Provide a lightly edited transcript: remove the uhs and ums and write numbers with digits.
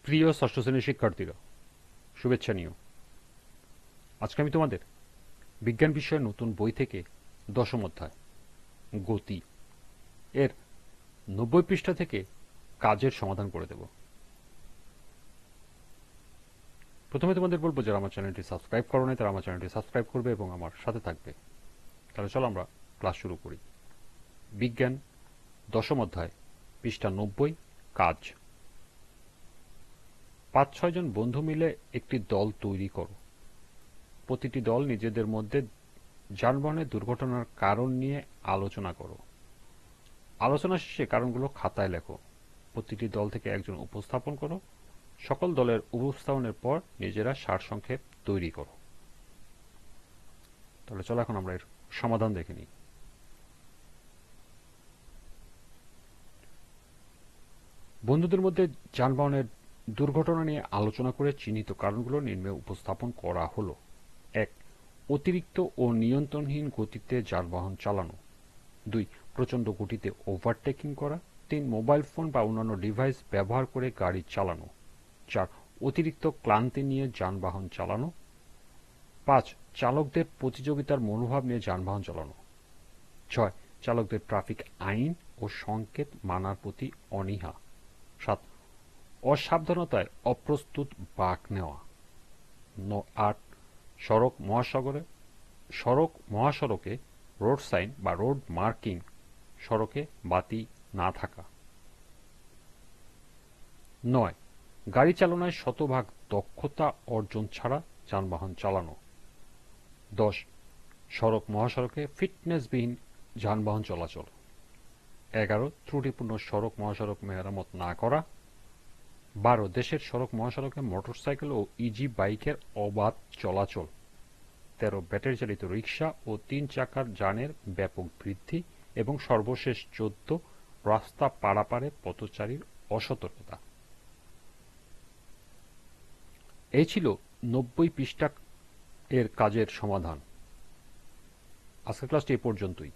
প্রিয় ষষ্ঠ শ্রেণীর শিক্ষার্থীরা, শুভেচ্ছা নিও। আজকে আমি তোমাদের বিজ্ঞান বিষয়ের নতুন বই থেকে দশম অধ্যায় গতি এর 90 পৃষ্ঠা থেকে কাজের সমাধান করে দেব। প্রথমে তোমাদের বলবো, যারা আমার চ্যানেলটি সাবস্ক্রাইব করো নাই তারা আমার চ্যানেলটি সাবস্ক্রাইব করবে এবং আমার সাথে থাকবে। তাহলে চলো আমরা ক্লাস শুরু করি। বিজ্ঞান দশম অধ্যায়, পৃষ্ঠা 90, কাজ। 5-6 জন বন্ধু মিলে একটি দল তৈরি করো। প্রতিটি দল নিজেদের মধ্যে যানবাহনের দুর্ঘটনার কারণ নিয়ে আলোচনা করো। আলোচনা শেষে কারণগুলো খাতায় লেখো। প্রতিটি দল থেকে একজন উপস্থাপন করো। সকল দলের উপস্থাপনের পর নিজেরা সারসংক্ষেপ তৈরি করো। তাহলে চলো এখন আমরা এর সমাধান দেখে নিই। বন্ধুদের মধ্যে যানবাহনের দুর্ঘটনা নিয়ে আলোচনা করে চিহ্নিত কারণগুলো নিম্নে উপস্থাপন করা হলো। 1. অতিরিক্ত ও নিয়ন্ত্রণহীন গতিতে যানবাহন চালানো। 2. প্রচণ্ড গতিতে ওভারটেকিং করা। 3. মোবাইল ফোন বা অন্যান্য ডিভাইস ব্যবহার করে গাড়ি চালানো। 4. অতিরিক্ত ক্লান্তি নিয়ে যানবাহন চালানো। 5. চালকদের প্রতিযোগিতার মনোভাব নিয়ে যানবাহন চালানো। 6. চালকদের ট্রাফিক আইন ও সংকেত মানার প্রতি অনীহা। 7. অসাবধানতায় অপ্রস্তুত বাঁক নেওয়া। 8. সড়ক মহাসড়কে রোড সাইন বা রোড মার্কিং, সড়কে বাতি না থাকা। 9. গাড়ি চালনায় শতভাগ দক্ষতা অর্জন ছাড়া যানবাহন চালানো। 10. সড়ক মহাসড়কে ফিটনেসবিহীন যানবাহন চলাচল। 11. ত্রুটিপূর্ণ সড়ক মহাসড়ক মেরামত না করা। 12. দেশের সড়ক মহাসড়কে মোটরসাইকেল ও ইজি বাইকের অবাধ চলাচল। 13. ব্যাটারি চালিত রিক্সা ও 3 চাকার যানের ব্যাপক বৃদ্ধি। এবং সর্বশেষ 14. রাস্তা পারাপারে পথচারীর অসতর্কতা। এই ছিল 90 পৃষ্ঠা এর কাজের সমাধান। আজকের ক্লাসটি এ পর্যন্তই।